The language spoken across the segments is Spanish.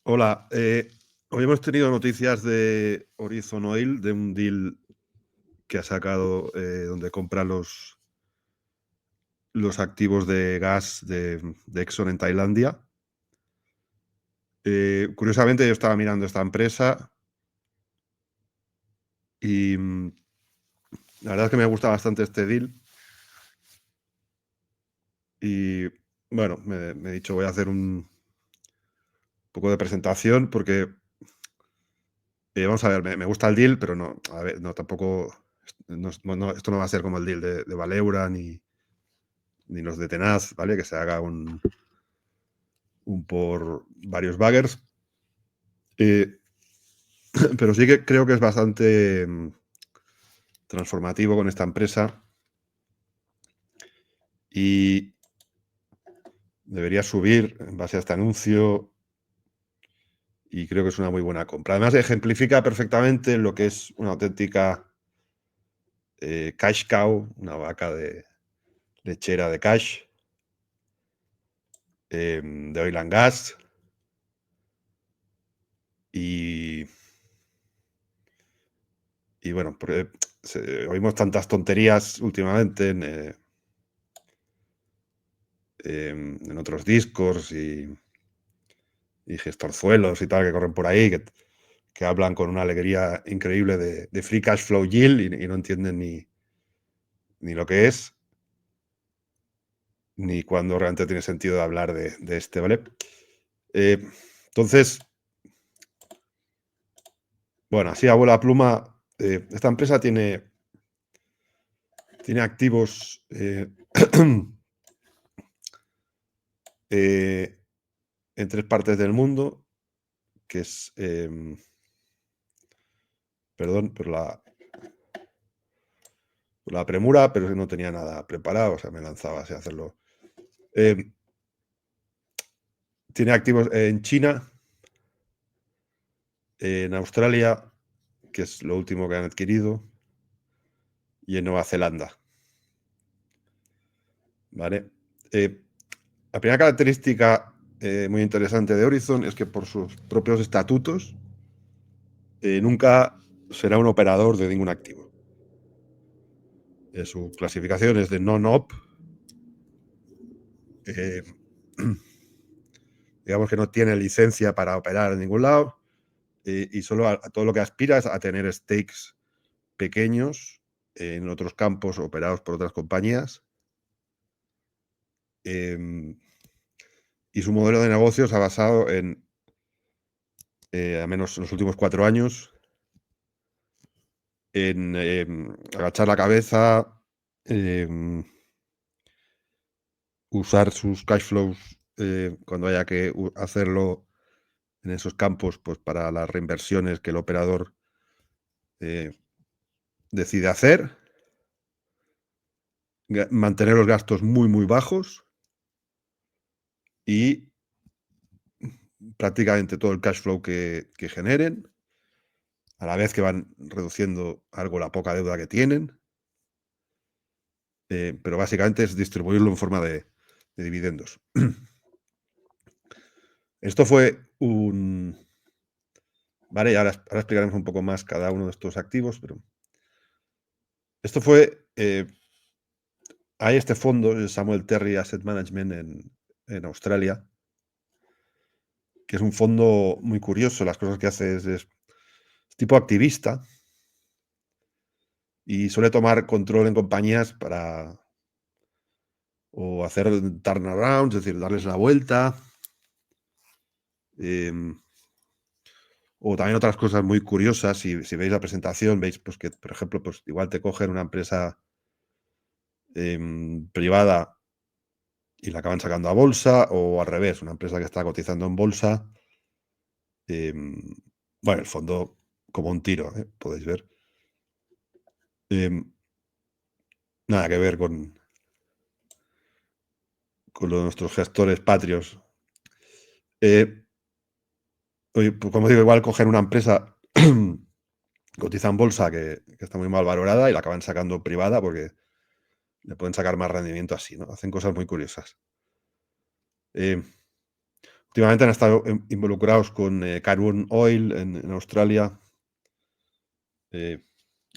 Hola, hoy hemos tenido noticias de Horizon Oil, de un deal que ha sacado donde compra los activos de gas de Exxon en Tailandia. Curiosamente, yo estaba mirando esta empresa y la verdad es que me gusta bastante este deal. Y bueno, me he dicho, voy a hacer un poco de presentación porque, vamos a ver, me gusta el deal, pero no, a ver, no, tampoco, esto no va a ser como el deal de Valeura ni los de Tenaz, ¿vale? Que se haga un por varios baggers. Eh, pero sí que creo que es bastante transformativo con esta empresa y debería subir en base a este anuncio y creo que es una muy buena compra. Además, ejemplifica perfectamente lo que es una auténtica cash cow, una vaca lechera de cash, de oil and gas. Y, y bueno, porque oímos tantas tonterías últimamente en otros discos y gestorzuelos y tal que corren por ahí, que hablan con una alegría increíble de free cash flow yield y no entienden ni lo que es, ni cuándo realmente tiene sentido de hablar de este, ¿vale? Eh, entonces, bueno, así a vuela pluma, esta empresa tiene activos eh, en 3 partes del mundo, que es, perdón por la premura, pero es que no tenía nada preparado, o sea, me lanzaba así a hacerlo. Em, Tiene activos en China, en Australia, que es lo último que han adquirido, y en Nueva Zelanda, ¿vale? La primera característica muy interesante de Horizon es que por sus propios estatutos nunca será un operador de ningún activo. Su clasificación es de non-op. eh, digamos que no tiene licencia para operar en ningún lado y solo a todo lo que aspira es a tener stakes pequeños en otros campos operados por otras compañías. Y su modelo de negocio se ha basado en, al menos en los últimos 4 años, en agachar la cabeza, usar sus cash flows cuando haya que hacerlo en esos campos, pues para las reinversiones que el operador eh, decide hacer, mantener los gastos muy, muy bajos y prácticamente todo el cash flow que generen, a la vez que van reduciendo algo la poca deuda que tienen, pero básicamente es distribuirlo en forma de dividendos. Esto fue un... Vale, y ahora explicaremos un poco más cada uno de estos activos, pero esto fue... hay este fondo, el Samuel Terry Asset Management en Australia, que es un fondo muy curioso. Las cosas que hace es tipo activista y suele tomar control en compañías para o hacer turnarounds, es decir, darles la vuelta. O también otras cosas muy curiosas. Si veis la presentación, veis pues, que, por ejemplo, pues, igual te cogen una empresa privada y la acaban sacando a bolsa, o al revés, una empresa que está cotizando en bolsa. Bueno, el fondo como un tiro, podéis ver. Em, Nada que ver con lo de nuestros gestores patrios. Eh, Oye, pues como digo, igual cogen una empresa cotiza en bolsa que está muy mal valorada y la acaban sacando privada porque le pueden sacar más rendimiento así, ¿no? Hacen cosas muy curiosas. Eh, últimamente han estado involucrados con Carbon Oil en Australia.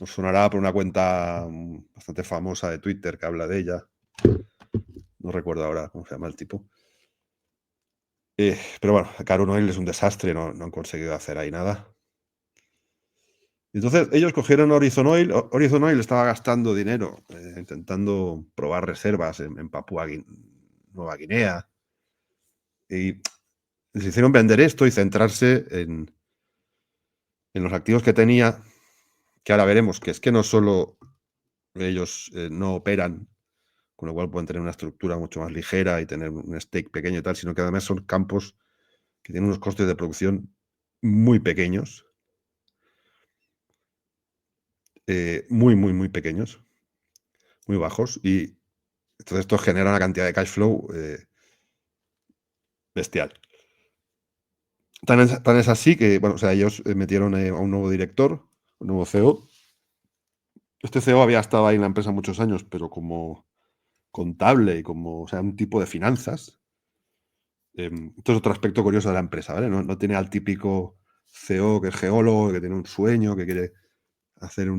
Os sonará por una cuenta bastante famosa de Twitter que habla de ella. No recuerdo ahora cómo se llama el tipo. Pero bueno, Carbon Oil es un desastre, no han conseguido hacer ahí nada. Entonces ellos cogieron Horizon Oil. Horizon Oil estaba gastando dinero intentando probar reservas en Papúa Nueva Guinea. Y les hicieron vender esto y centrarse en los activos que tenía, que ahora veremos que es que no solo ellos no operan, con lo cual pueden tener una estructura mucho más ligera y tener un stake pequeño y tal, sino que además son campos que tienen unos costes de producción muy pequeños, muy pequeños, muy bajos, y entonces esto genera una cantidad de cash flow bestial. Tan es así que, bueno, o sea, ellos metieron a un nuevo director, un nuevo CEO. Este CEO había estado ahí en la empresa muchos años, pero como contable y como, o sea, un tipo de finanzas. Esto es otro aspecto curioso de la empresa, ¿vale? No tiene al típico CEO que es geólogo, que tiene un sueño, que quiere hacer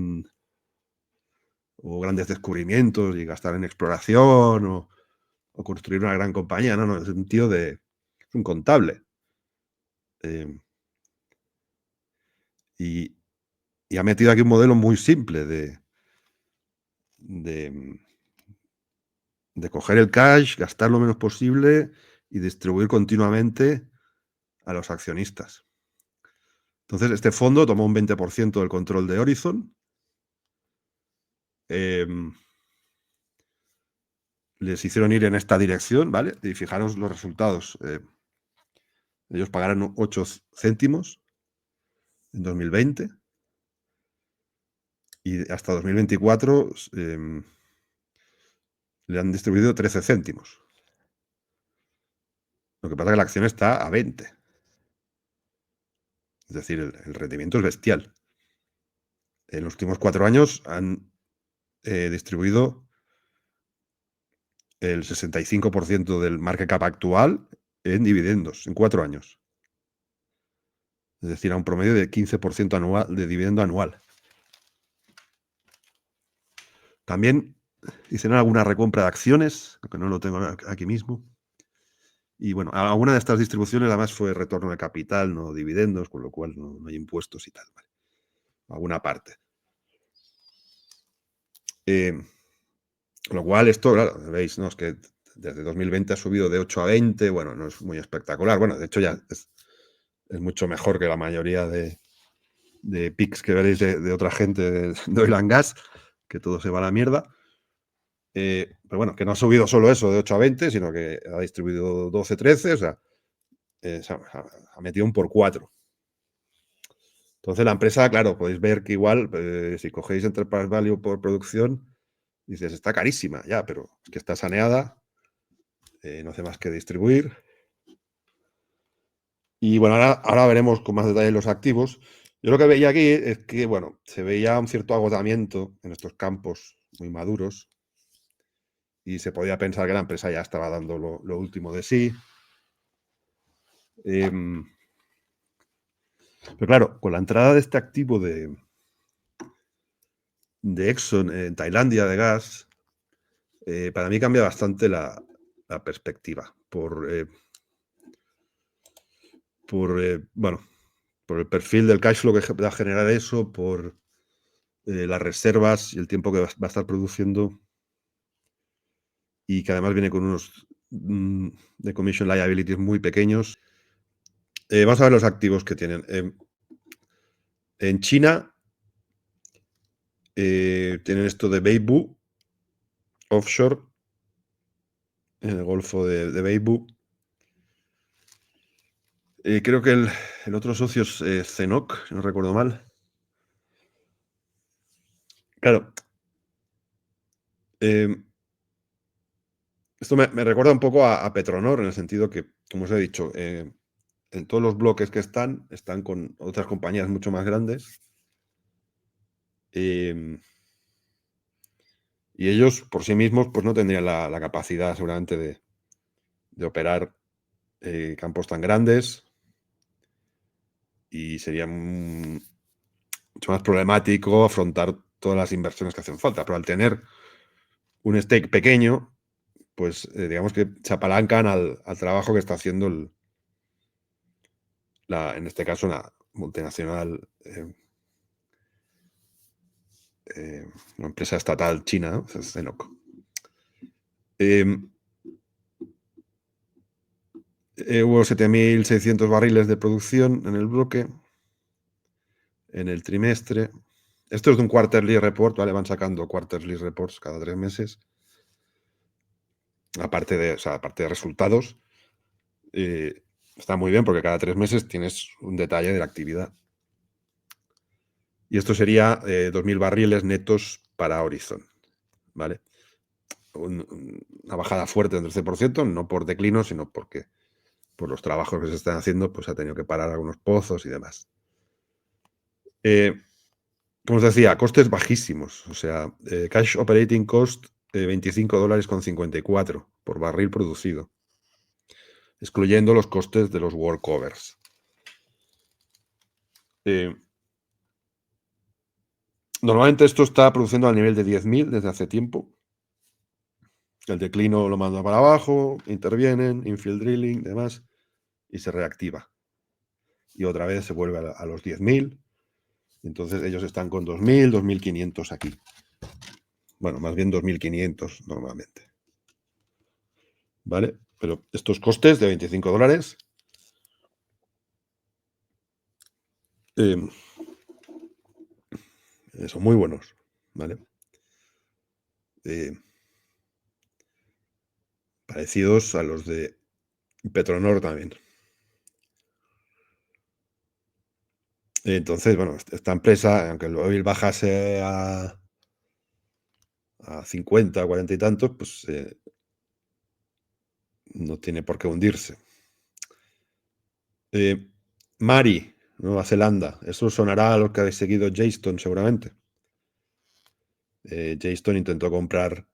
o grandes descubrimientos y gastar en exploración o construir una gran compañía. No, es un tío es un contable. Eh, y, y ha metido aquí un modelo muy simple de, de coger el cash, gastar lo menos posible y distribuir continuamente a los accionistas. Entonces, este fondo tomó un 20% del control de Horizon. Les hicieron ir en esta dirección, ¿vale? Y fijaros los resultados. Ellos pagaron 8 céntimos en 2020 y hasta 2024 le han distribuido 13 céntimos. Lo que pasa es que la acción está a 20. Es decir, el rendimiento es bestial. En los últimos 4 años han distribuido el 65% del market cap actual en dividendos, en 4 años. Es decir, a un promedio de 15% anual de dividendo anual. También hicieron alguna recompra de acciones, aunque no lo tengo aquí mismo. Y bueno, alguna de estas distribuciones además fue retorno de capital, no dividendos, con lo cual no hay impuestos y tal. ¿Vale? Alguna parte. Con lo cual esto, claro, veis, ¿no? Es que desde 2020 ha subido de 8 a 20, bueno, no es muy espectacular. Bueno, de hecho ya es mucho mejor que la mayoría de picks que veréis de otra gente de oil and gas, que todo se va a la mierda. Pero bueno, que no ha subido solo eso de 8 a 20, sino que ha distribuido 12, 13, o sea, ha metido un por 4. Entonces la empresa, claro, podéis ver que igual, si cogéis Enterprise Value por producción, dices, está carísima, ya, pero es que está saneada, no hace más que distribuir. Y bueno, ahora veremos con más detalle los activos. Yo lo que veía aquí es que, bueno, se veía un cierto agotamiento en estos campos muy maduros y se podía pensar que la empresa ya estaba dando lo último de sí. Pero claro, con la entrada de este activo de Exxon en Tailandia de gas, para mí cambia bastante la perspectiva bueno, por el perfil del cash flow que va a generar eso, por las reservas y el tiempo que va a estar produciendo, y que además viene con unos decommission liabilities muy pequeños. Vamos a ver los activos que tienen. En China tienen esto de Beibu Offshore, en el Golfo de Beibu. Creo que el otro socio es CNOOC, si no recuerdo mal. Claro. Esto me recuerda un poco a Petronor, en el sentido que, como os he dicho, en todos los bloques que están con otras compañías mucho más grandes. Y ellos, por sí mismos, pues no tendrían la capacidad seguramente de operar campos tan grandes y sería mucho más problemático afrontar todas las inversiones que hacen falta. Pero al tener un stake pequeño, pues digamos que se apalancan al trabajo que está haciendo en este caso, una multinacional, una empresa estatal china, ¿no? Es CNOOC. Hubo 7.600 barriles de producción en el bloque en el trimestre. Esto es de un quarterly report, ¿vale? Van sacando quarterly reports cada 3 meses. Aparte de resultados. Está muy bien porque cada 3 meses tienes un detalle de la actividad. Y esto sería 2.000 barriles netos para Horizon, ¿vale? Una bajada fuerte del 13%, no por declino, sino porque por los trabajos que se están haciendo, pues ha tenido que parar algunos pozos y demás. Como os decía, costes bajísimos. O sea, cash operating cost $25.54 por barril producido, excluyendo los costes de los workovers. Normalmente esto está produciendo al nivel de 10.000 desde hace tiempo. El declino lo manda para abajo, intervienen, infill drilling, demás, y se reactiva. Y otra vez se vuelve a los 10.000. Entonces ellos están con 2.000, 2.500 aquí. Bueno, más bien 2.500 normalmente. ¿Vale? Pero estos costes de $25 son muy buenos. ¿Vale? Parecidos a los de Petronor también. Entonces, bueno, esta empresa, aunque el oil bajase a 50, 40 y tantos, pues no tiene por qué hundirse. Mari, Nueva Zelanda. Eso sonará a los que habéis seguido Jadestone, seguramente. Jadestone intentó comprar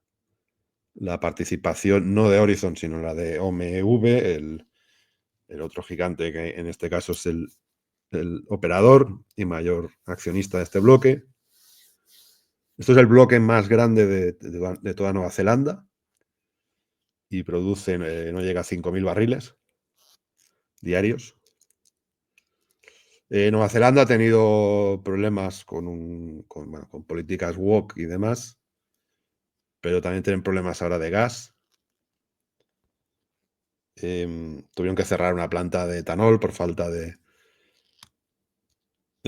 la participación, no de Horizon, sino la de OMV, el otro gigante que en este caso es el operador y mayor accionista de este bloque. Esto es el bloque más grande de toda Nueva Zelanda y produce, no llega a 5.000 barriles diarios. Nueva Zelanda ha tenido problemas con políticas woke y demás, pero también tienen problemas ahora de gas. Tuvieron que cerrar una planta de etanol por falta de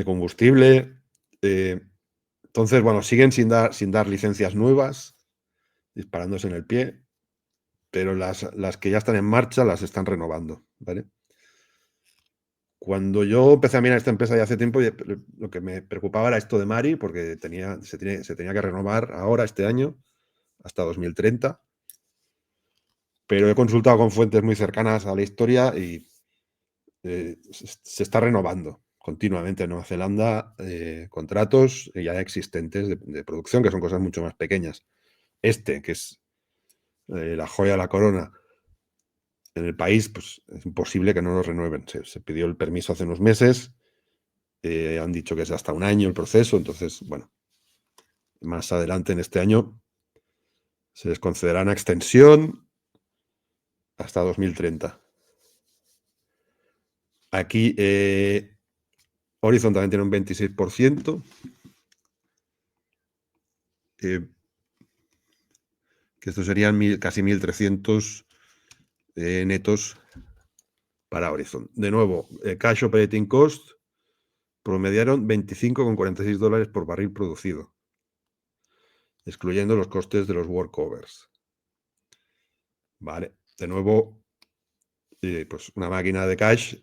combustible. Entonces, bueno, siguen sin dar licencias nuevas, disparándose en el pie, pero las que ya están en marcha las están renovando, ¿vale? Cuando yo empecé a mirar esta empresa ya hace tiempo, lo que me preocupaba era esto de Mari, porque se tenía que renovar ahora, este año, hasta 2030. Pero he consultado con fuentes muy cercanas a la historia y se está renovando continuamente en Nueva Zelanda contratos ya existentes de producción, que son cosas mucho más pequeñas. Que es la joya de la corona en el país, pues es imposible que no lo renueven. Se pidió el permiso hace unos meses, han dicho que es hasta un año el proceso, entonces, bueno, más adelante en este año se les concederá una extensión hasta 2030. Aquí Horizon también tiene un 26%. Que estos serían casi 1.300 netos para Horizon. De nuevo, cash operating cost promediaron $25,46 por barril producido, excluyendo los costes de los workovers. Vale, de nuevo, pues una máquina de cash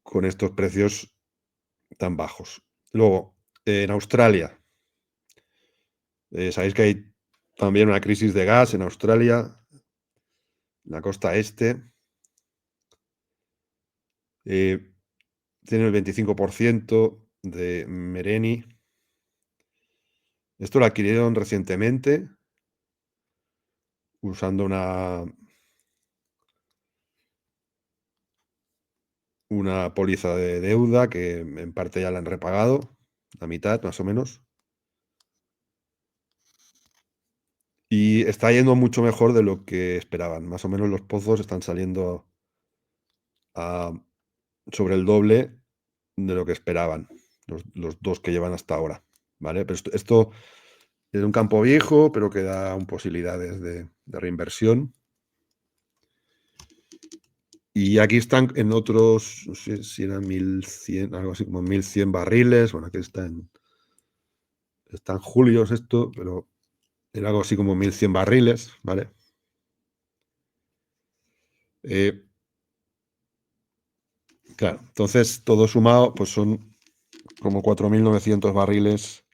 con estos precios tan bajos. Luego, en Australia, sabéis que hay también una crisis de gas en Australia, en la costa este. Tiene el 25% de Mereni. Esto lo adquirieron recientemente usando una una póliza de deuda que en parte ya la han repagado, la mitad más o menos. Y está yendo mucho mejor de lo que esperaban. Más o menos los pozos están saliendo a sobre el doble de lo que esperaban, los 2 que llevan hasta ahora, ¿vale? Pero esto es un campo viejo, pero que da aún posibilidades de reinversión. Y aquí están en otros, no sé si eran 1.100, algo así como 1.100 barriles. Bueno, aquí está en julios esto, pero era algo así como 1.100 barriles, ¿vale? Eh, claro, entonces todo sumado, pues son como 4.900 barriles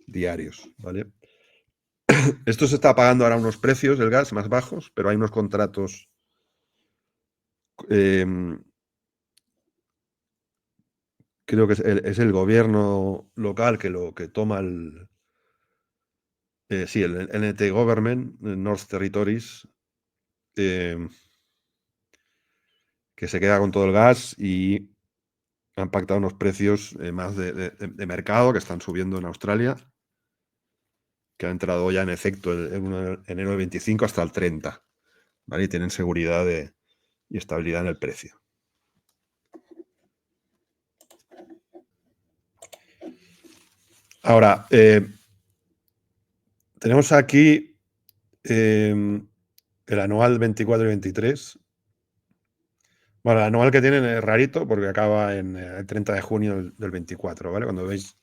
diarios, ¿vale? Esto se está pagando ahora unos precios del gas más bajos, pero hay unos contratos em, creo que es el gobierno local que lo que toma sí, el NT Government, el North Territories, em, que se queda con todo el gas y han pactado unos precios más de mercado que están subiendo en Australia, que ha entrado ya en efecto el 1 de enero del 25 hasta el 30, ¿vale? Y tienen seguridad y estabilidad en el precio. Ahora, tenemos aquí el anual 24 y 23. Bueno, el anual que tienen es rarito porque acaba en el 30 de junio del 24, ¿vale? Cuando veis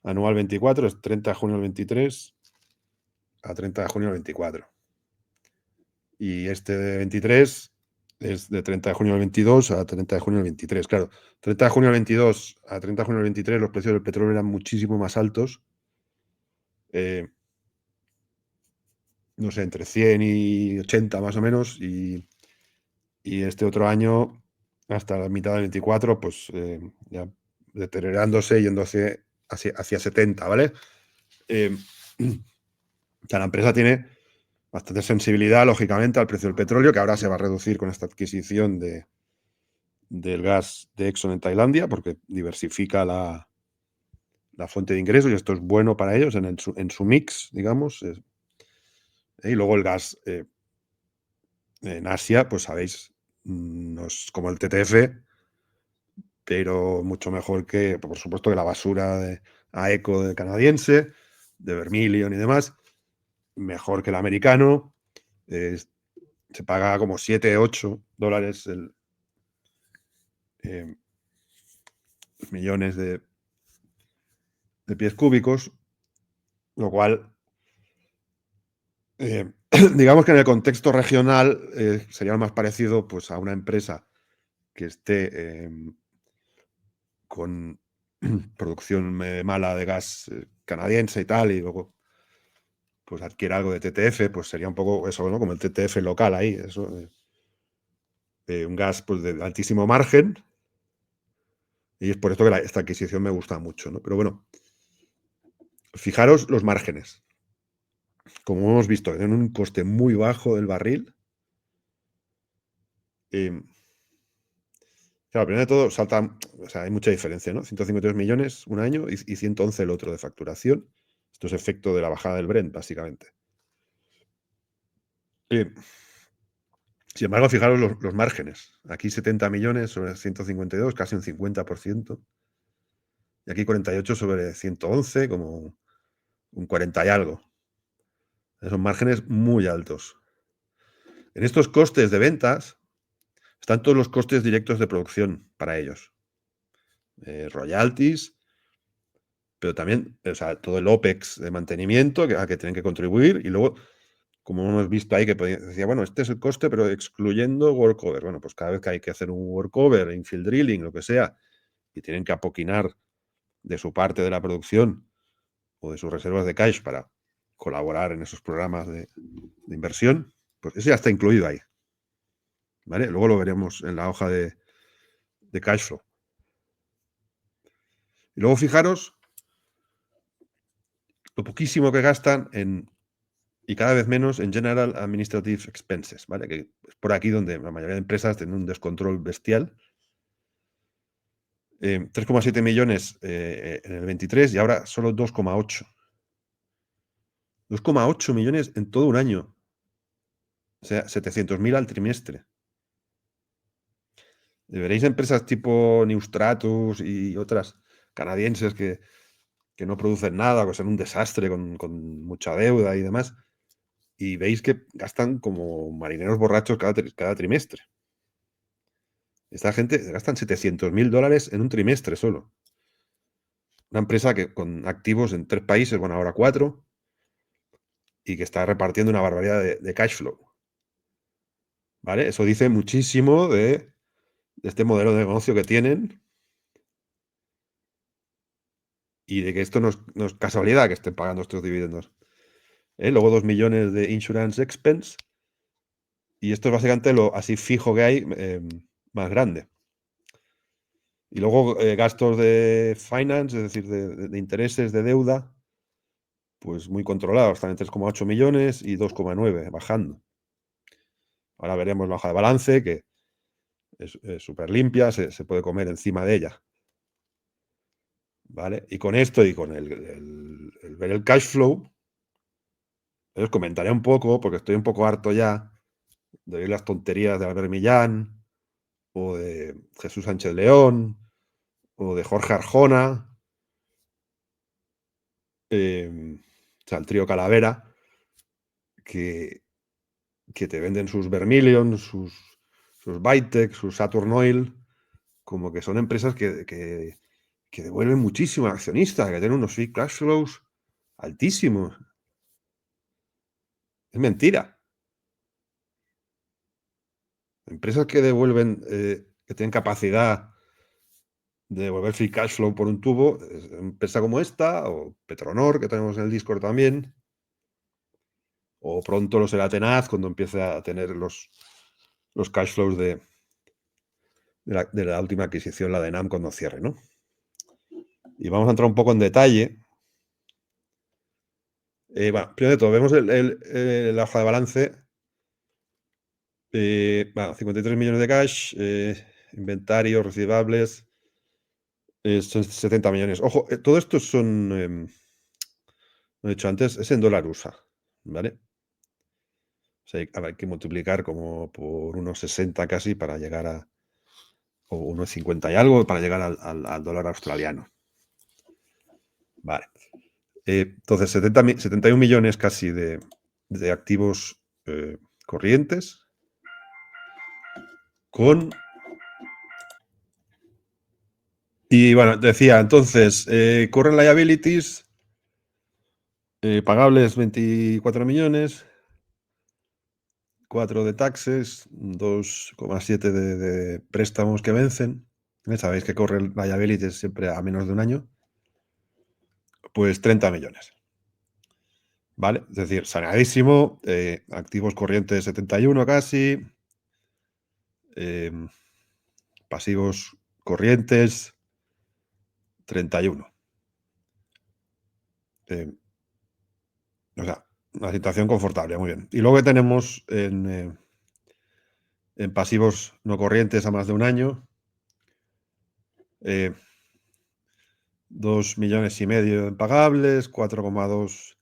anual 24 es 30 de junio del 23 a 30 de junio del 24. Y este de 23 es de 30 de junio del 22 a 30 de junio del 23. Claro, 30 de junio del 22 a 30 de junio del 23 los precios del petróleo eran muchísimo más altos. No sé, entre 100 y 80 más o menos. Y este otro año, hasta la mitad del 24, pues ya deteriorándose, yendo hacia 70, ¿vale? Eh, o sea, la empresa tiene bastante sensibilidad, lógicamente, al precio del petróleo, que ahora se va a reducir con esta adquisición del gas de Exxon en Tailandia, porque diversifica la fuente de ingresos y esto es bueno para ellos en su mix, digamos. Y luego el gas en Asia, pues sabéis, no es como el TTF, pero mucho mejor que, por supuesto, que la basura de AECO de canadiense, de Vermilion y demás, mejor que el americano. Se paga como 7, 8 dólares eh, millones de pies cúbicos, lo cual, digamos que en el contexto regional sería más parecido pues, a una empresa que esté con producción mala de gas canadiense y tal, y luego pues adquiere algo de TTF, pues sería un poco eso, ¿no? Como el TTF local ahí, eso, un gas pues, de altísimo margen, y es por esto que esta adquisición me gusta mucho, ¿no? Pero bueno, fijaros los márgenes. Como hemos visto, tienen un coste muy bajo del barril. Eh, claro, primero de todo, salta, o sea, hay mucha diferencia, ¿no? 153 millones un año y 111 el otro de facturación. Esto es efecto de la bajada del Brent, básicamente. Eh, Sin embargo, fijaros los márgenes. Aquí 70 millones sobre 152, casi un 50%. Y aquí 48 sobre 111, como un 40 y algo. Son márgenes muy altos. En estos costes de ventas están todos los costes directos de producción para ellos. Royalties, pero también, o sea, todo el OPEX de mantenimiento a que tienen que contribuir. Y luego, como hemos visto ahí, que decía, bueno, este es el coste, pero excluyendo workover. Bueno, pues cada vez que hay que hacer un workover, infill drilling, lo que sea, y tienen que apoquinar de su parte de la producción o de sus reservas de cash para colaborar en esos programas de inversión, pues eso ya está incluido ahí. ¿Vale? Luego lo veremos en la hoja de cash flow. Y luego fijaros lo poquísimo que gastan y cada vez menos en General Administrative Expenses, ¿vale? Que es por aquí donde la mayoría de empresas tienen un descontrol bestial. 3,7 millones en el 23 y ahora solo 2,8. 2,8 millones en todo un año. O sea, 700.000 al trimestre. Veréis empresas tipo Neustratus y otras canadienses que no producen nada, que son un desastre con mucha deuda y demás, y veis que gastan como marineros borrachos cada trimestre. Esta gente gastan $700.000 en un trimestre solo. Una empresa que con activos en 3 países, bueno, ahora 4, y que está repartiendo una barbaridad de cash flow. ¿Vale? Eso dice muchísimo de este modelo de negocio que tienen y de que esto no es casualidad que estén pagando estos dividendos. Luego 2 millones de insurance expense, y esto es básicamente lo así fijo que hay más grande. Y luego gastos de finance, es decir, de intereses de deuda, pues muy controlados, están en 3,8 millones y 2,9, bajando. Ahora veremos la hoja de balance, que es súper limpia, se puede comer encima de ella. ¿Vale? Y con esto y con el ver el cash flow, os comentaré un poco, porque estoy un poco harto ya de oír las tonterías de Albert Millán, o de Jesús Sánchez León, o de Jorge Arjona, o sea, el trío Calavera, que te venden sus Vermilion, sus Bytec, sus Saturn Oil, como que son empresas que devuelven muchísimo al accionista, que tienen unos free cash flows altísimos. Es mentira. Empresas que devuelven, que tienen capacidad de devolver free cash flow por un tubo, empresa como esta, o Petronor, que tenemos en el Discord también, o pronto lo será Tenaz cuando empiece a tener los cash flows de la última adquisición, la de NAM, cuando cierre, ¿no? Y vamos a entrar un poco en detalle. Bueno, primero de todo, vemos la hoja de balance. Bueno, 53 millones de cash, inventario, receivables, son 70 millones. Ojo, todo esto son, lo he dicho antes, es en dólar USA, ¿vale? O sea, hay que multiplicar como por unos 60 casi para llegar a, o unos 50 y algo para llegar al dólar australiano. Vale. Entonces, 71 millones casi de activos corrientes con... Y bueno, decía, entonces, current liabilities, pagables 24 millones, 4 de taxes, 2,7 de préstamos que vencen. Sabéis que current liabilities siempre a menos de un año. Pues 30 millones. ¿Vale? Es decir, sanadísimo, activos corrientes 71 casi, pasivos corrientes 31. O sea, una situación confortable, muy bien. Y luego tenemos en pasivos no corrientes a más de un año, 2,5 millones en pagables, 4,2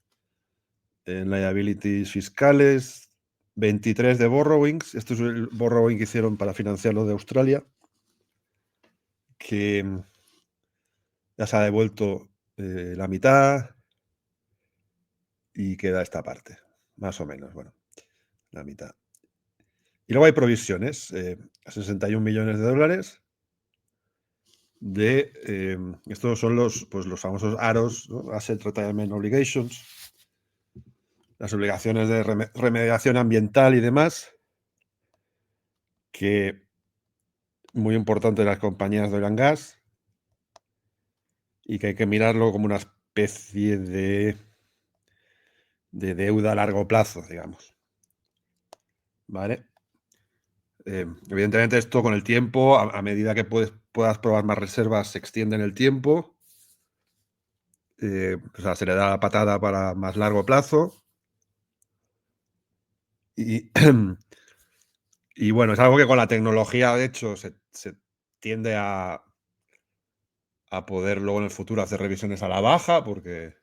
en liabilities fiscales, 23 de borrowings. Esto es el borrowing que hicieron para financiar lo de Australia, que ya se ha devuelto la mitad y queda esta parte, más o menos, bueno, la mitad. Y luego hay provisiones, 61 millones de dólares estos son los famosos AROs, ¿no? Asset Retirement Obligations, las obligaciones de remediación ambiental y demás, que muy importante en las compañías de oil and gas, y que hay que mirarlo como una especie de deuda a largo plazo, digamos. ¿Vale? Evidentemente esto con el tiempo, a medida que puedas probar más reservas, se extiende en el tiempo. O sea, se le da la patada para más largo plazo. Y, y bueno, es algo que con la tecnología, de hecho, se tiende a a poder luego en el futuro hacer revisiones a la baja, porque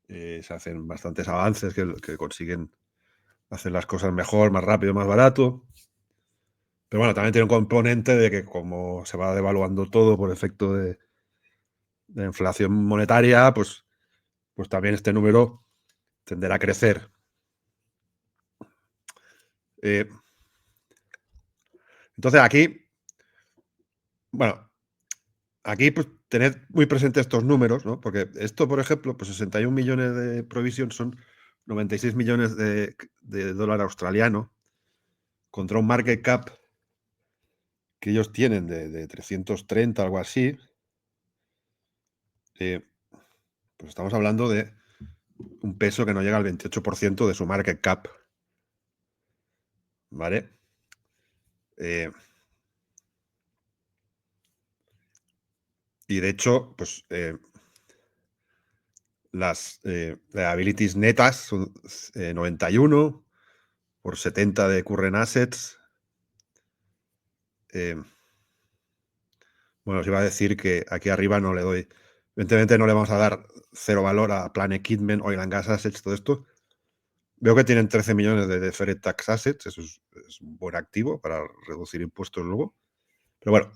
se hacen bastantes avances que consiguen hacer las cosas mejor, más rápido, más barato. Pero bueno, también tiene un componente de que como se va devaluando todo por efecto de inflación monetaria, pues también este número tenderá a crecer. Entonces aquí, bueno, aquí pues tened muy presentes estos números, ¿no? Porque esto, por ejemplo, pues 61 millones de provisión son 96 millones de dólar australiano contra un market cap que ellos tienen de 330, algo así. Pues estamos hablando de un peso que no llega al 28% de su market cap. ¿Vale? Y de hecho, pues las liabilities netas son 91 por 70 de current assets. Bueno, os iba a decir que aquí arriba no le doy. Evidentemente no le vamos a dar cero valor a Plan Equipment, Oil and Gas Assets, todo esto. Veo que tienen 13 millones de Deferred Tax Assets, eso es un buen activo para reducir impuestos luego. Pero bueno,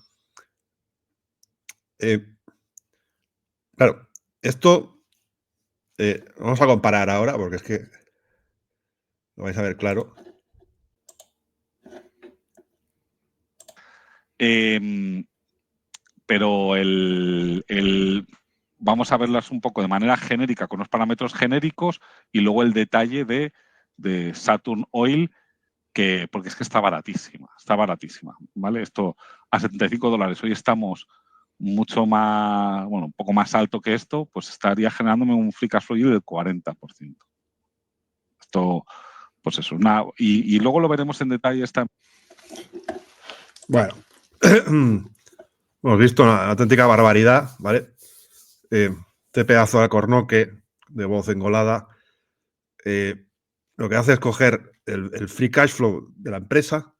claro, esto vamos a comparar ahora, porque es que lo vais a ver claro. Pero vamos a verlas un poco de manera genérica, con los parámetros genéricos, y luego el detalle de Saturn Oil, porque es que está baratísima, ¿vale? Esto a $75. Hoy estamos mucho más, bueno, un poco más alto que esto, pues estaría generándome un free cash flow yield del 40%. Esto, pues eso, y luego lo veremos en detalle esta. Bueno, hemos visto una auténtica barbaridad, ¿vale? Este pedazo de alcornoque de voz engolada lo que hace es coger el free cash flow de la empresa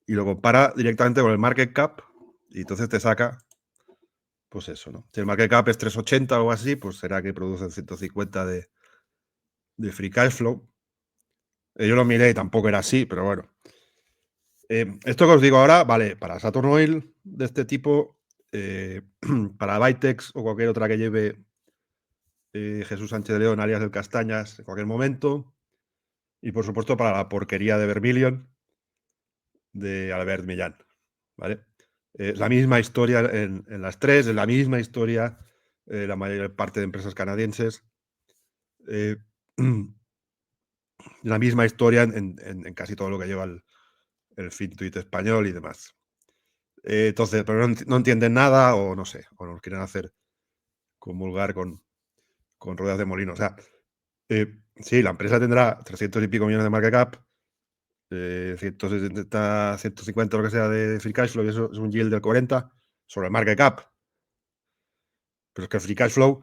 y lo compara directamente con el market cap y entonces te saca, pues eso, ¿no? Si el market cap es 380 o algo así, pues será que producen 150 de free cash flow. Yo lo miré y tampoco era así, pero bueno. Esto que os digo ahora, vale, para Saturn Oil de este tipo, para Vitex o cualquier otra que lleve Jesús Sánchez de León, alias del Castañas, en cualquier momento. Y por supuesto para la porquería de Vermilion de Albert Millán. ¿Vale? La misma historia en las tres, es la misma historia la mayor parte de empresas canadienses. La misma historia en casi todo lo que lleva el FinTwit español y demás. Entonces, pero no entienden nada o no sé, o nos quieren hacer comulgar con ruedas de molino. O sea, sí, la empresa tendrá 300 y pico millones de market cap, 170, 150, lo que sea de free cash flow, y eso es un yield del 40 sobre el market cap. Pero es que el free cash flow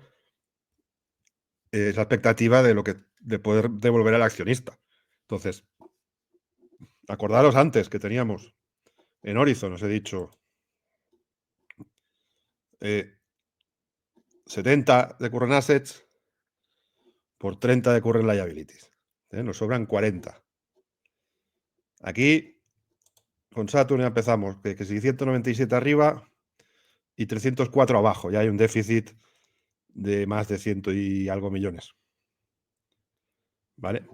es la expectativa de poder devolver al accionista. Entonces, acordaros antes que teníamos en Horizon, os he dicho 70 de current assets por 30 de current liabilities. Nos sobran 40. Aquí, con Saturn ya empezamos, que si 197 arriba y 304 abajo, ya hay un déficit de más de 100 y algo millones. ¿Vale?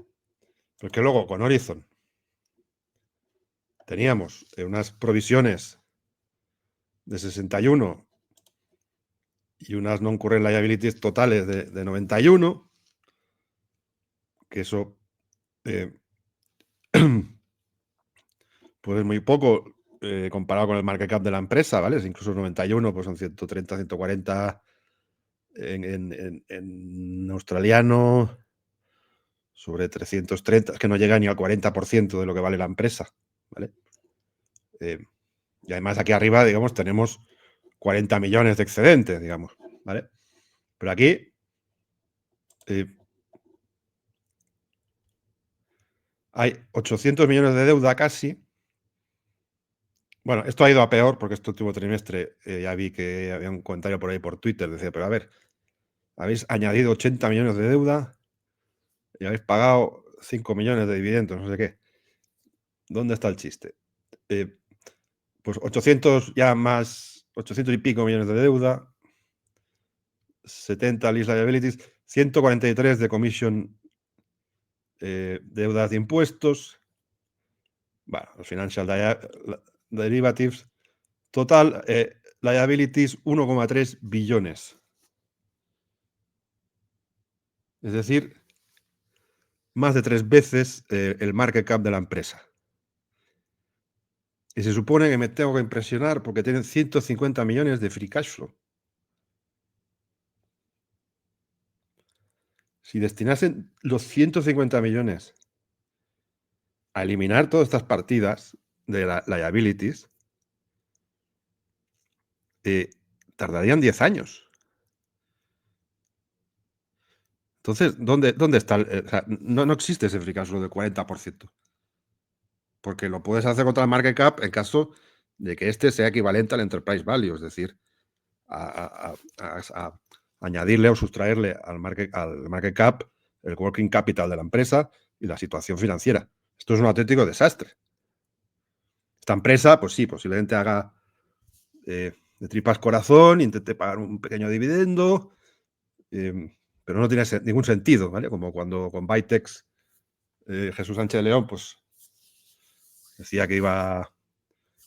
Porque luego con Horizon teníamos unas provisiones de 61 y unas non-current liabilities totales de 91, que eso pues es muy poco comparado con el market cap de la empresa, ¿vale? Es incluso 91, pues son 130, 140 en australiano, sobre 330, es que no llega ni al 40% de lo que vale la empresa, ¿vale? Y además aquí arriba, digamos, tenemos 40 millones de excedentes, digamos, ¿vale? Pero aquí hay 800 millones de deuda casi Bueno, esto ha ido a peor porque este último trimestre ya vi que había un comentario por ahí por Twitter, decía, pero a ver, habéis añadido 80 millones de deuda y habéis pagado 5 millones de dividendos, no sé qué. ¿Dónde está el chiste? Pues 800 ya más, 800 y pico millones de deuda, 70 lease liabilities, 143 de commission, deudas de impuestos, bueno, los financial derivatives, total, liabilities 1,3 billones. Es decir, más de 3 veces el market cap de la empresa. Y se supone que me tengo que impresionar porque tienen 150 millones de free cash flow. Si destinasen los 150 millones a eliminar todas estas partidas de liabilities, tardarían 10 años. Entonces, ¿dónde está? O sea, no existe ese free cash flow del 40%. Porque lo puedes hacer contra el market cap en caso de que este sea equivalente al enterprise value, es decir, a añadirle o sustraerle al market cap el working capital de la empresa y la situación financiera. Esto es un auténtico desastre. Esta empresa, pues sí, posiblemente haga de tripas corazón, intente pagar un pequeño dividendo, pero no tiene ningún sentido, ¿vale? Como cuando con Bytex Jesús Sánchez de León, pues decía que iba,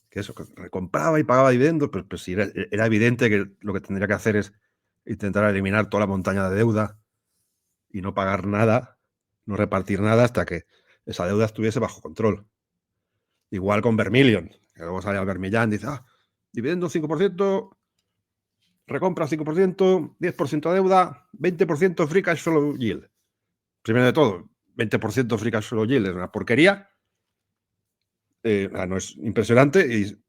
que eso, que recompraba y pagaba dividendos, pues sí, era evidente que lo que tendría que hacer es intentar eliminar toda la montaña de deuda y no pagar nada, no repartir nada hasta que esa deuda estuviese bajo control. Igual con Vermilion, que luego sale al Vermillán y dice, dividendo 5%, recompra 5%, 10% de deuda, 20% free cash flow yield. Primero de todo, 20% free cash flow yield es una porquería, no es impresionante y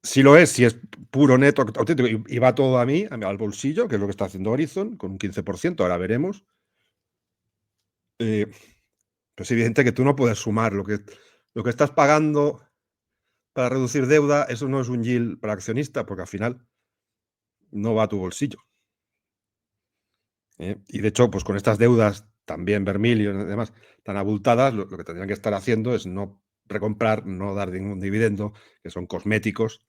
si lo es, si es puro neto auténtico y va todo a mí, al bolsillo, que es lo que está haciendo Horizon, con un 15%, ahora veremos. Pues es evidente que tú no puedes sumar lo que estás pagando para reducir deuda, eso no es un yield para accionista, porque al final no va a tu bolsillo. Y de hecho, pues con estas deudas, también Vermilion y demás, tan abultadas, lo que tendrían que estar haciendo es no recomprar, no dar ningún dividendo, que son cosméticos,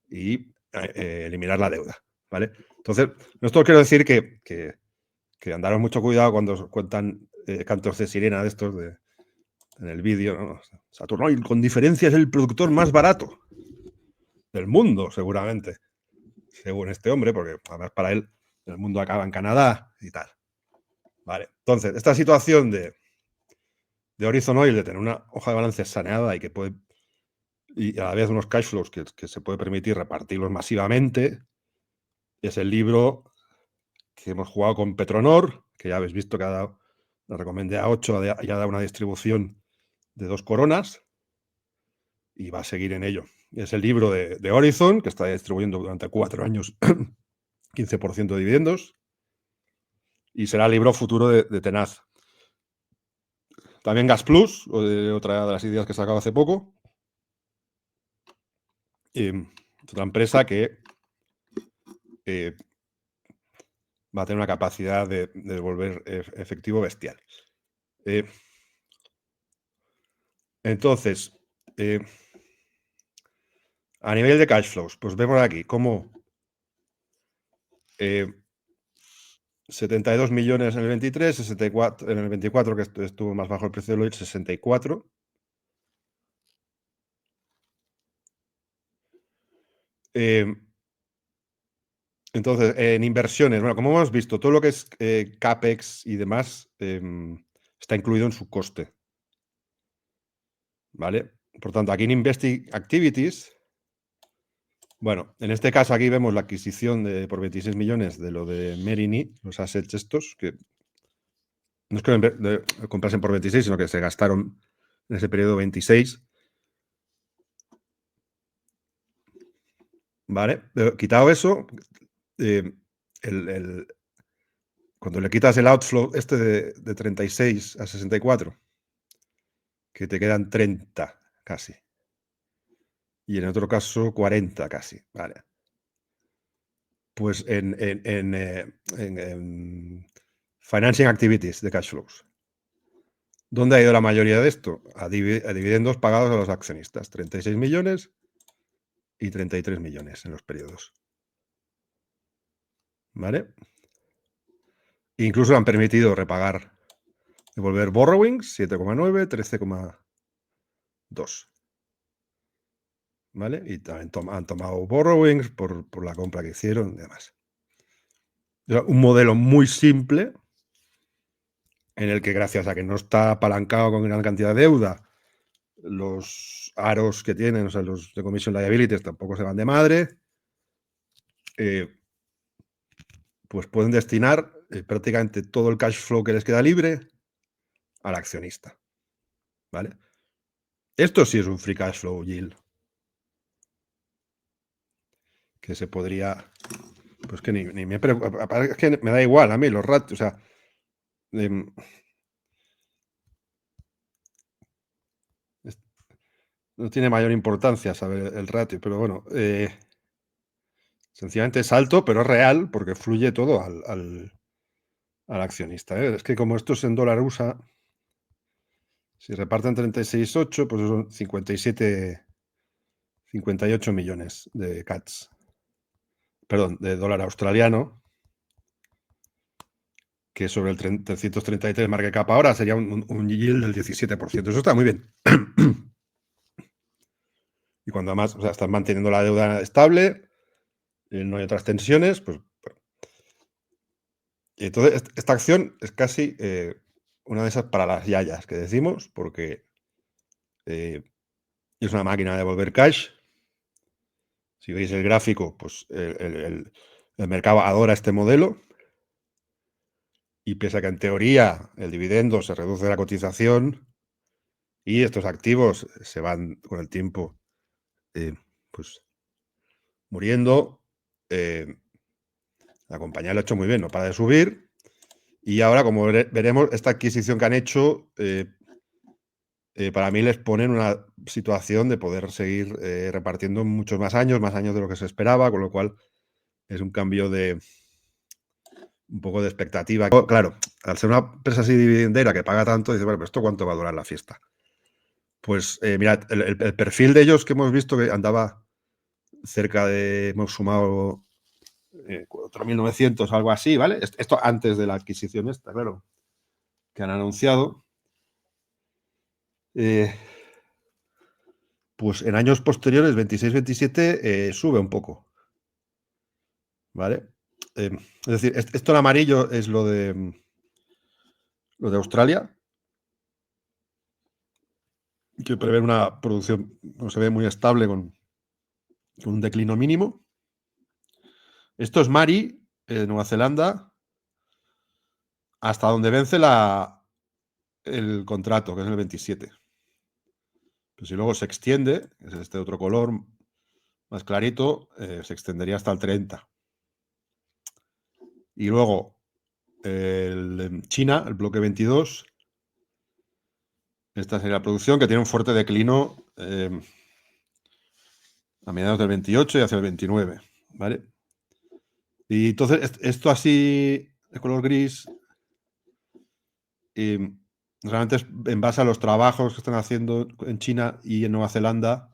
y eliminar la deuda. ¿Vale? Entonces, esto quiero decir que andaros mucho cuidado cuando os cuentan cantos de sirena de estos en el vídeo, ¿no? Saturn Oil, con diferencia, es el productor más barato del mundo, seguramente, según este hombre, porque además para él el mundo acaba en Canadá y tal. Vale, entonces, esta situación de Horizon Oil, de tener una hoja de balance saneada y que puede, y a la vez unos cash flows que se puede permitir repartirlos masivamente, es el libro que hemos jugado con Petronor, que ya habéis visto que le recomendé a 8, ya ha dado una distribución de 2 coronas y va a seguir en ello. Es el libro de Horizon, que está distribuyendo durante 4 años 15% de dividendos, y será el libro futuro de Tenaz. También Gas Plus, otra de las ideas que sacaba hace poco. Otra empresa que va a tener una capacidad de devolver efectivo bestial. Entonces, a nivel de cash flows, pues vemos aquí cómo 72 millones en el 23, 64 en el 24, que estuvo más bajo el precio de hoy, 64. Entonces, en inversiones, bueno, como hemos visto, todo lo que es CAPEX y demás está incluido en su coste. ¿Vale? Por tanto, aquí en Investing Activities, bueno, en este caso aquí vemos la adquisición por 26 millones de lo de Merini, los assets estos, que no es que comprasen por 26, sino que se gastaron en ese periodo 26. ¿Vale? Pero quitado eso, cuando le quitas el outflow este de 36 a 64, que te quedan 30 casi. y en otro caso 40 casi. Vale. Pues en financing activities de cash flows. ¿Dónde ha ido la mayoría de esto? A dividendos pagados a los accionistas. 36 millones y 33 millones en los periodos. ¿Vale? Incluso han permitido devolver borrowings, 7,9, 13,2. ¿Vale? Y también han tomado borrowings por la compra que hicieron y demás. Un modelo muy simple en el que, gracias a que no está apalancado con gran cantidad de deuda, los aros que tienen, o sea, los de commission liabilities tampoco se van de madre, pues pueden destinar prácticamente todo el cash flow que les queda libre al accionista. ¿Vale? Esto sí es un free cash flow yield. Que se podría... Pues que ni me preocupa. Es que me da igual a mí los ratios. O sea... no tiene mayor importancia saber el ratio, pero bueno... sencillamente es alto, pero es real porque fluye todo al accionista. Es que como esto es en dólar USA, si reparten 36,8, pues son 58 millones de CATs. Perdón, de dólar australiano, que sobre el 333 market cap ahora sería un yield del 17%. Eso está muy bien. Y cuando además, o sea, estás manteniendo la deuda estable, no hay otras tensiones, pues... Y entonces, esta acción es casi una de esas para las yayas que decimos, porque es una máquina de devolver cash. Si veis el gráfico, pues el mercado adora este modelo. Y pese a que en teoría el dividendo se reduce la cotización y estos activos se van con el tiempo pues muriendo, la compañía lo ha hecho muy bien, no para de subir. Y ahora, como veremos, esta adquisición que han hecho, para mí les pone en una situación de poder seguir repartiendo muchos más años de lo que se esperaba, con lo cual es un cambio de un poco de expectativa. Claro, al ser una empresa así dividendera que paga tanto, dice, bueno, pero ¿esto cuánto va a durar la fiesta? Pues mirad, el perfil de ellos que hemos visto que andaba cerca de, hemos sumado 4.900 o algo así, ¿vale? Esto antes de la adquisición esta, claro, que han anunciado. Pues en años posteriores, 26-27, sube un poco, ¿vale? Es decir, esto en amarillo es lo de Australia, que prevé una producción, no se ve muy estable con un declino mínimo. Esto es Mari, Nueva Zelanda, hasta donde vence el contrato, que es el 27. Pero si luego se extiende, es este otro color más clarito, se extendería hasta el 30. Y luego China, el bloque 22. Esta sería la producción, que tiene un fuerte declino a mediados del 28 y hacia el 29, ¿vale? Y entonces, esto así, de color gris, realmente es en base a los trabajos que están haciendo en China y en Nueva Zelanda,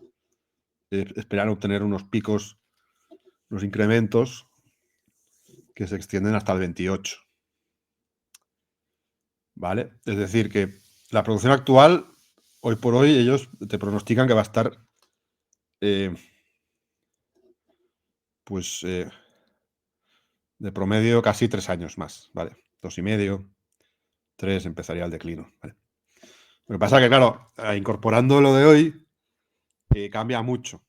esperan obtener unos picos, unos incrementos que se extienden hasta el 28. ¿Vale? Es decir, que la producción actual, hoy por hoy, ellos te pronostican que va a estar pues de promedio casi 3 años más, ¿vale? 2,5, 3 empezaría el declino, ¿vale? Lo que pasa es que, claro, incorporando lo de hoy, cambia mucho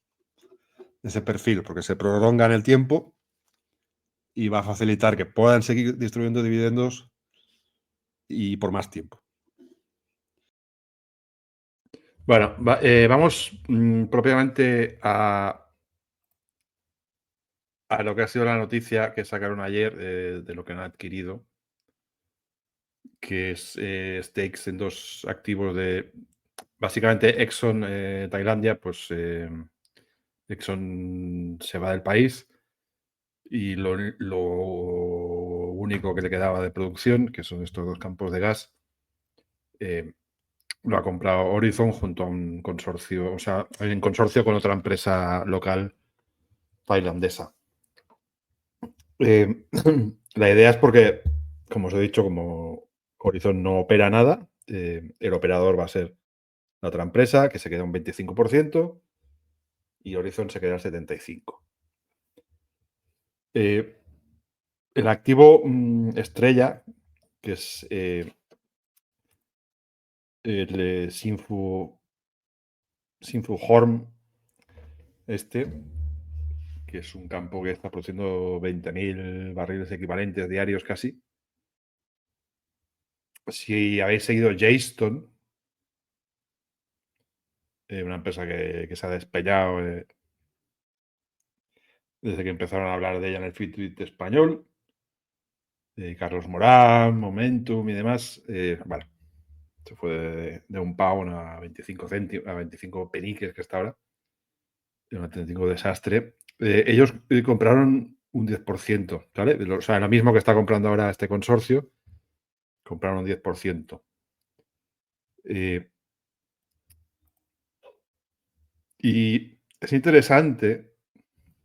ese perfil, porque se prolonga en el tiempo y va a facilitar que puedan seguir distribuyendo dividendos y por más tiempo. Bueno, vamos propiamente a lo que ha sido la noticia que sacaron ayer de lo que han adquirido, que es stakes en 2 activos de, básicamente, Exxon Tailandia, pues Exxon se va del país y lo único que le quedaba de producción, que son estos 2 campos de gas, lo ha comprado Horizon junto a un consorcio, o sea, en consorcio con otra empresa local tailandesa. La idea es porque, como os he dicho, como Horizon no opera nada, el operador va a ser la otra empresa, que se queda un 25%, y Horizon se queda el 75%. El activo estrella, que es el Sinphuhorm, que es un campo que está produciendo 20.000 barriles equivalentes diarios casi. Si habéis seguido Jadestone, una empresa que se ha despeñado desde que empezaron a hablar de ella en el free tweet español, Carlos Morán, Momentum y demás, bueno, se fue de un pound a 25 céntimos, a 25 peniques que está ahora, de un auténtico desastre. Ellos compraron un 10%, ¿vale? O sea, lo mismo que está comprando ahora este consorcio, compraron un 10%. Y es interesante,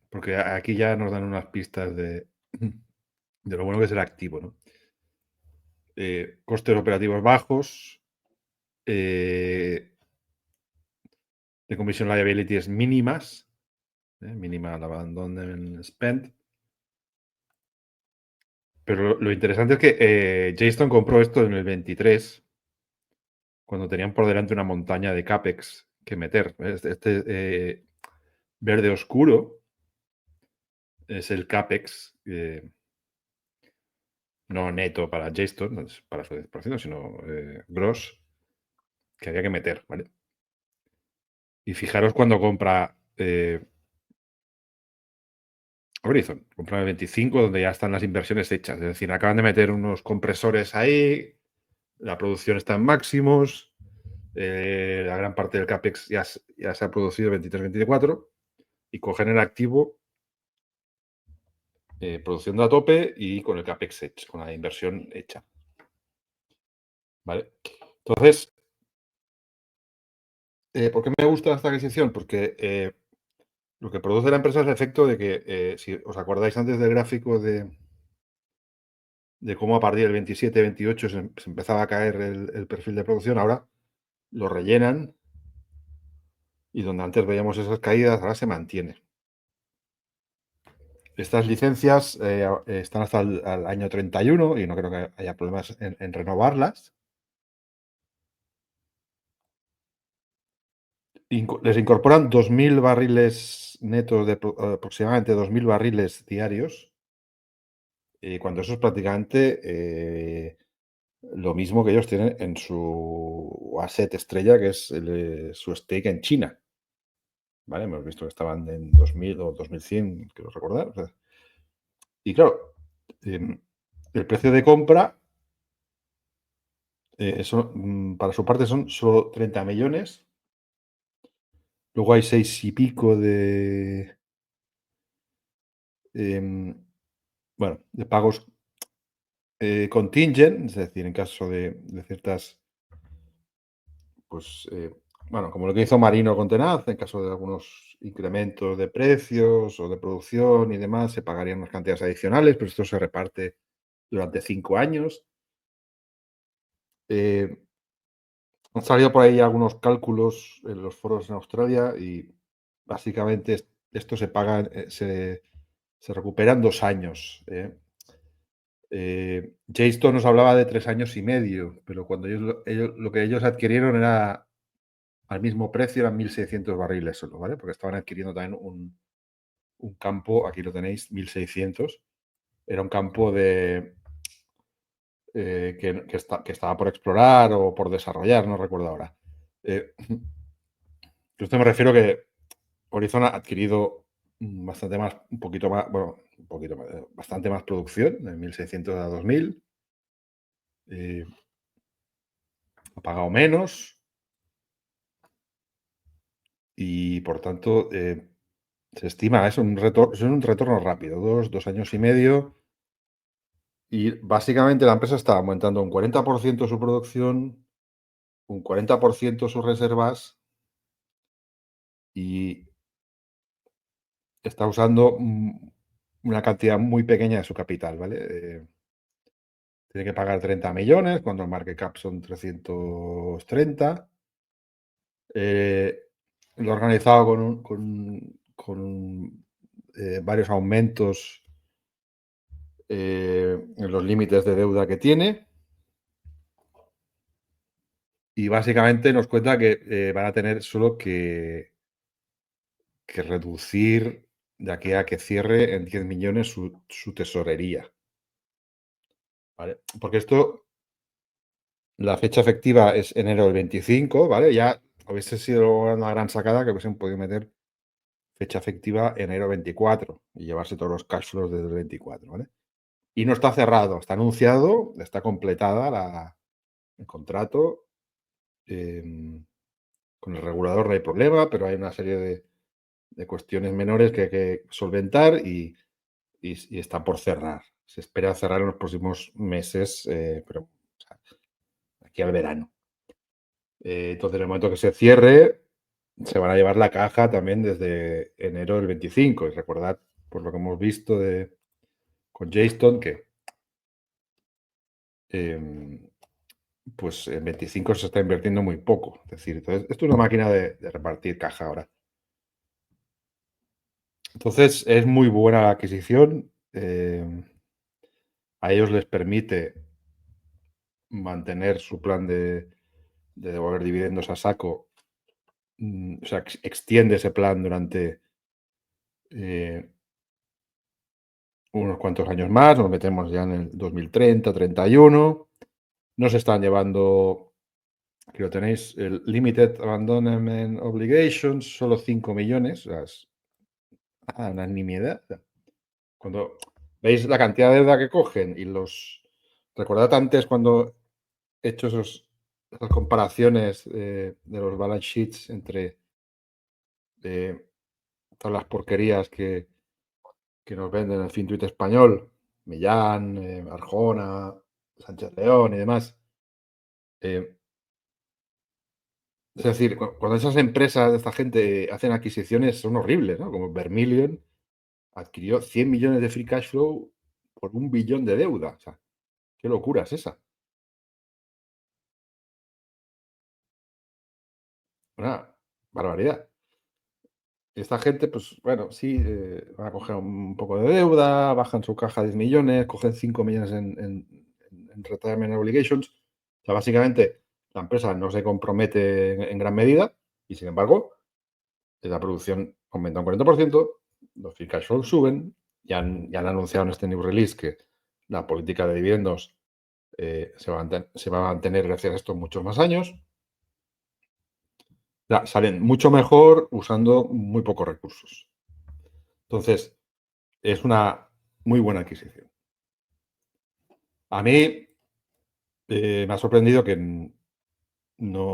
porque aquí ya nos dan unas pistas de lo bueno que es el activo, ¿no? Costes operativos bajos, de commission liabilities mínimas, minimal abandonment spend. Pero lo interesante es que Jadestone compró esto en el 23, cuando tenían por delante una montaña de CAPEX que meter. Este verde oscuro es el CAPEX, no neto para Jadestone, no es para su 10%, sino gross, que había que meter, ¿vale? Y fijaros cuando compra Horizon, compra el 25, donde ya están las inversiones hechas. Es decir, acaban de meter unos compresores ahí, la producción está en máximos, la gran parte del CAPEX ya se ha producido 23-24, y cogen el activo produciendo a tope y con el CAPEX hecho, con la inversión hecha. ¿Vale? Entonces, ¿por qué me gusta esta adquisición? Porque lo que produce la empresa es el efecto de que, si os acordáis antes del gráfico de cómo a partir del 27-28 se empezaba a caer el perfil de producción, ahora lo rellenan y donde antes veíamos esas caídas, ahora se mantiene. Estas licencias están hasta el año 31 y no creo que haya problemas en renovarlas. Les incorporan 2.000 barriles netos, aproximadamente 2.000 barriles diarios, cuando eso es prácticamente lo mismo que ellos tienen en su asset estrella, que es su stake en China. ¿Vale? Hemos visto que estaban en 2.000 o 2.100, quiero recordar. O sea, y claro, el precio de compra, para su parte son solo 30 millones. Luego hay 6 y pico de pagos contingent, es decir, en caso de ciertas, pues, bueno, como lo que hizo Marino con Tenaz, en caso de algunos incrementos de precios o de producción y demás, se pagarían unas cantidades adicionales, pero esto se reparte durante 5 años. Han salido por ahí algunos cálculos en los foros en Australia y básicamente esto se paga, se recupera en 2 años. Jadestone nos hablaba de 3 años y medio, pero cuando lo que ellos adquirieron era al mismo precio, eran 1.600 barriles solo, ¿vale? Porque estaban adquiriendo también un campo, aquí lo tenéis, 1.600. Era un campo que estaba por explorar o por desarrollar, no recuerdo ahora. Esto me refiero que Horizon ha adquirido bastante más, un poquito más, bueno, un poquito más, bastante más producción, de 1.600 a 2.000. Ha pagado menos y, por tanto, Se estima, es un retorno rápido, 2 años y medio. Y básicamente la empresa está aumentando un 40% su producción, un 40% sus reservas y está usando una cantidad muy pequeña de su capital, ¿vale? Tiene que pagar 30 millones cuando el market cap son 330. Lo ha organizado con varios aumentos en los límites de deuda que tiene. Y básicamente nos cuenta que van a tener solo que reducir de aquí a que cierre en 10 millones su tesorería. ¿Vale? Porque esto, la fecha efectiva es enero del 25, ¿vale? Ya hubiese sido una gran sacada que hubiesen podido meter fecha efectiva enero 24 y llevarse todos los cash flows desde el 24, ¿vale? Y no está cerrado, está anunciado, está completada el contrato. Con el regulador no hay problema, pero hay una serie de cuestiones menores que hay que solventar y está por cerrar. Se espera cerrar en los próximos meses, pero o sea, aquí al verano. Entonces, en el momento que se cierre, se van a llevar la caja también desde enero del 25. Y recordad, por lo que hemos visto con Jason, que pues en 25 se está invirtiendo muy poco. Es decir, entonces, esto es una máquina de repartir caja ahora. Entonces, es muy buena la adquisición. A ellos les permite mantener su plan de devolver dividendos a saco. O sea, extiende ese plan durante unos cuantos años más. Nos metemos ya en el 2030, 31. Nos están llevando, aquí lo tenéis, el Limited Abandonment Obligations, solo 5 millones. O sea, es una nimiedad. Cuando veis la cantidad de deuda que cogen y recordad antes cuando he hecho esas comparaciones de los balance sheets entre todas las porquerías que nos venden el FinTuit español, Millán, Arjona, Sánchez León y demás. Es decir, cuando esas empresas de esta gente hacen adquisiciones son horribles, ¿no? Como Vermilion adquirió 100 millones de free cash flow por 1 billón de deuda. O sea, qué locura es esa. Una barbaridad. Esta gente, pues bueno, sí, van a coger un poco de deuda, bajan su caja 10 millones, cogen 5 millones en retirement obligations. O sea, básicamente la empresa no se compromete en gran medida y, sin embargo, la producción aumenta un 40%, los free cash flow suben, ya han anunciado en este new release que la política de dividendos se va a mantener gracias a esto muchos más años. Salen mucho mejor usando muy pocos recursos. Entonces, es una muy buena adquisición. A mí me ha sorprendido que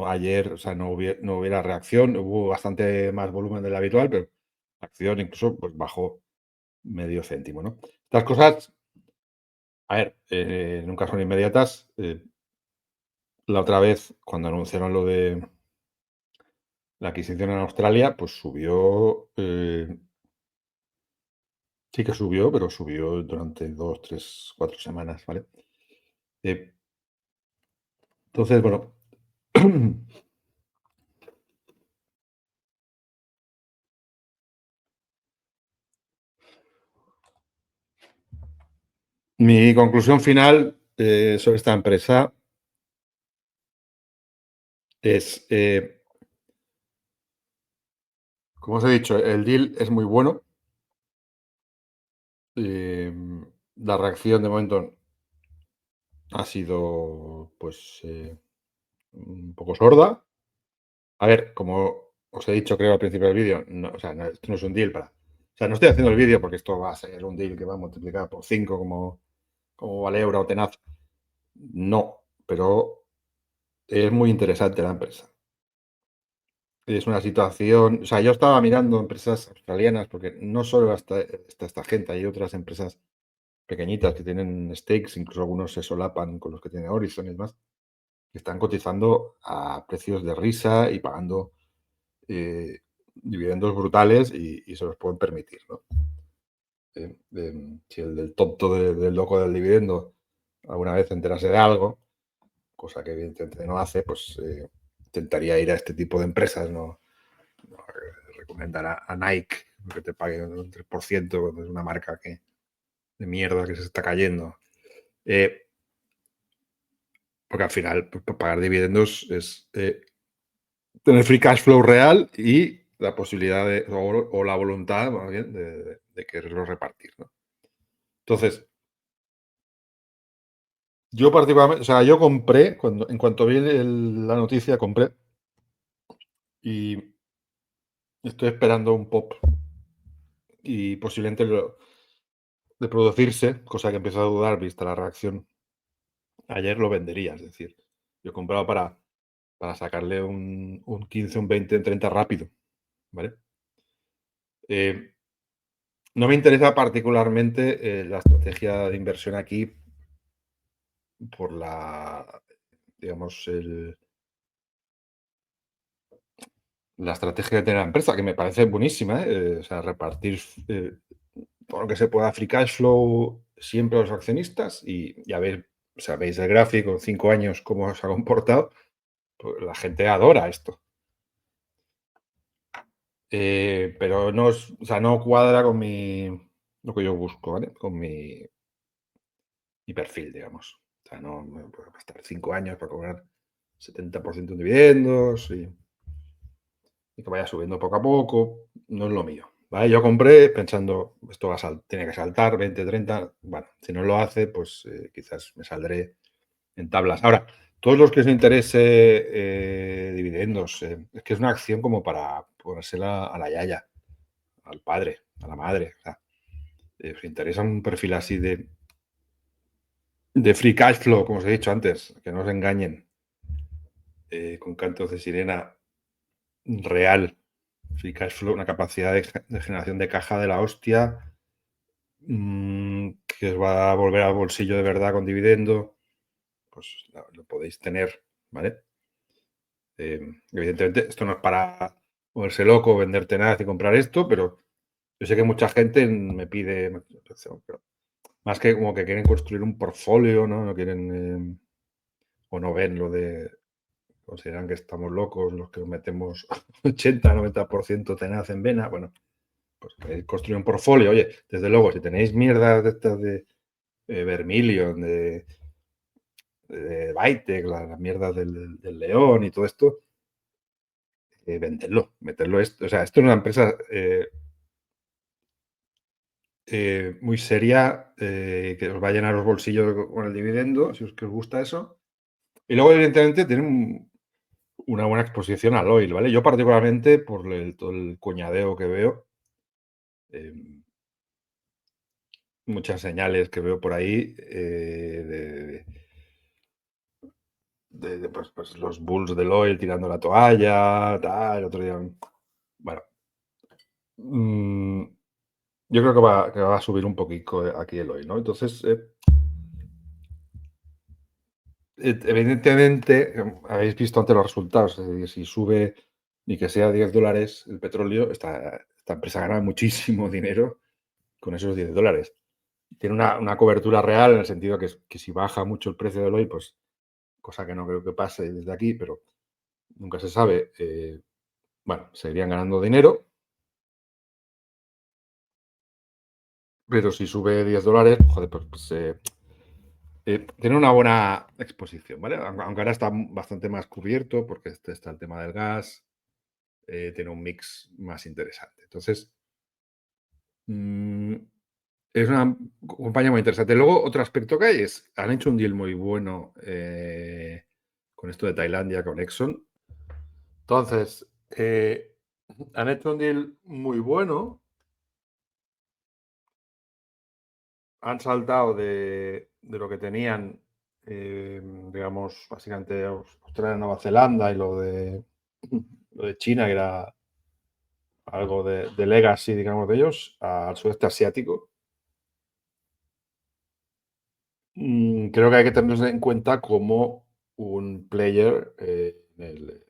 ayer, o sea, no hubiera reacción. Hubo bastante más volumen del habitual, pero la acción incluso pues, bajó medio céntimo, ¿no? Estas cosas, a ver, nunca son inmediatas. La otra vez, cuando anunciaron lo de la adquisición en Australia, pues subió. Sí que subió, pero subió durante 2, 3, 4 semanas, ¿vale? Entonces, bueno. Mi conclusión final sobre esta empresa es, como os he dicho, el deal es muy bueno. La reacción de momento ha sido, pues, un poco sorda. A ver, como os he dicho, creo al principio del vídeo, o sea, esto no es un deal O sea, no estoy haciendo el vídeo porque esto va a ser un deal que va a multiplicar por 5 como Valeura o Tenaz. No, pero es muy interesante la empresa. es una situación, o sea, yo estaba mirando empresas australianas porque no solo está esta gente, hay otras empresas pequeñitas que tienen stakes, incluso algunos se solapan con los que tiene Horizon y demás, que están cotizando a precios de risa y pagando dividendos brutales y se los pueden permitir, ¿no? Si el del tonto del loco del dividendo alguna vez enterase de algo, cosa que evidentemente no hace, pues intentaría ir a este tipo de empresas, no recomendar a Nike que te pague un 3% cuando es una marca de mierda que se está cayendo. Porque al final pues, pagar dividendos es tener free cash flow real y la posibilidad o la voluntad más bien de quererlo repartir, ¿no? Entonces, yo particularmente, o sea, yo compré, en cuanto vi la noticia, compré y estoy esperando un pop y posiblemente de producirse, cosa que empiezo a dudar vista la reacción. Ayer lo vendería, es decir, yo he comprado para sacarle un 15, un 20, un 30 rápido, ¿vale? No me interesa particularmente la estrategia de inversión aquí por digamos, la estrategia que tiene la empresa, que me parece buenísima, o sea, repartir todo lo que se pueda free cash flow siempre a los accionistas y ya veis, sabéis el gráfico en 5 años cómo se ha comportado, pues la gente adora esto. Pero no, o sea, no cuadra con lo que yo busco, ¿vale? Con mi perfil, digamos. O sea, no puedo estar 5 años para cobrar 70% en dividendos y que vaya subiendo poco a poco. No es lo mío. ¿Vale? Yo compré pensando, esto tiene que saltar 20, 30. Bueno, si no lo hace, pues quizás me saldré en tablas. Ahora, todos los que os interese dividendos, es que es una acción como para ponérsela a la yaya, al padre, a la madre. O sea, os interesa un perfil así de free cash flow, como os he dicho antes, que no os engañen, con cantos de sirena real, free cash flow, una capacidad de generación de caja de la hostia, que os va a volver al bolsillo de verdad con dividendo, pues lo podéis tener, ¿vale? Evidentemente, esto no es para ponerse loco, vender tenaz y comprar esto, pero yo sé que mucha gente me pide, más que como que quieren construir un portfolio, ¿no? No quieren, o no ven consideran que estamos locos los que nos metemos 80-90% tenaz en vena. Bueno, pues construir un portfolio. Oye, desde luego, si tenéis mierdas de estas de Vermilion, de Bytec, las mierdas del León y todo esto, venderlo, meterlo esto. O sea, esto es una empresa muy seria que os va a llenar los bolsillos con el dividendo, si os gusta eso. Y luego, evidentemente, tienen una buena exposición al oil, ¿vale? Yo particularmente, por todo el cuñadeo que veo, muchas señales que veo por ahí pues los bulls del oil tirando la toalla, tal, el otro día. Bueno, yo creo que va a subir un poquito aquí el oil, ¿no? Entonces, evidentemente, habéis visto antes los resultados, es decir, si sube ni que sea $10 el petróleo, esta empresa gana muchísimo dinero con esos $10. Tiene una cobertura real en el sentido que si baja mucho el precio del oil, pues cosa que no creo que pase desde aquí, pero nunca se sabe, bueno, seguirían ganando dinero, pero si sube $10, joder, pues tiene una buena exposición, ¿vale? Aunque ahora está bastante más cubierto porque está el tema del gas, tiene un mix más interesante. Entonces, es una compañía muy interesante. Luego, otro aspecto que hay es, han hecho un deal muy bueno con esto de Tailandia, con Exxon. Entonces, han hecho un deal muy bueno. Han saltado de lo que tenían, digamos, básicamente Australia, Nueva Zelanda y lo de lo de China, que era algo de legacy, digamos, de ellos, al sudeste asiático. Creo que hay que tenerse en cuenta como un player en el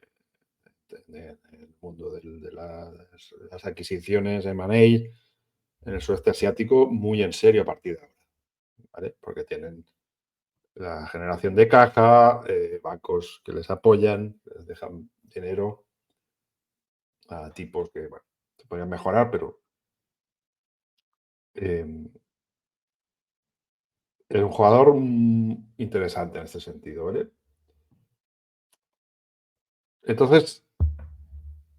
mundo de las adquisiciones M&A en el sudeste asiático muy en serio a partir de ahora, ¿vale? Porque tienen la generación de caja, bancos que les apoyan, les dejan dinero a tipos que, bueno, se podrían mejorar, pero es un jugador interesante en este sentido, ¿vale? Entonces,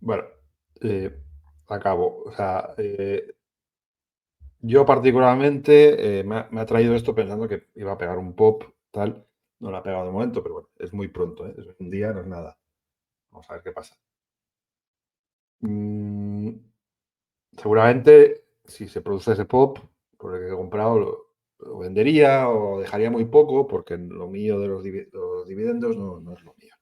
bueno, acabo. O sea, yo particularmente me ha traído esto pensando que iba a pegar un pop, tal. No lo ha pegado de momento, pero bueno, es muy pronto, ¿eh? Es un día, no es nada. Vamos a ver qué pasa. Seguramente, si se produce ese pop, por el que he comprado, lo vendería o dejaría muy poco, porque lo mío de los dividendos no es lo mío.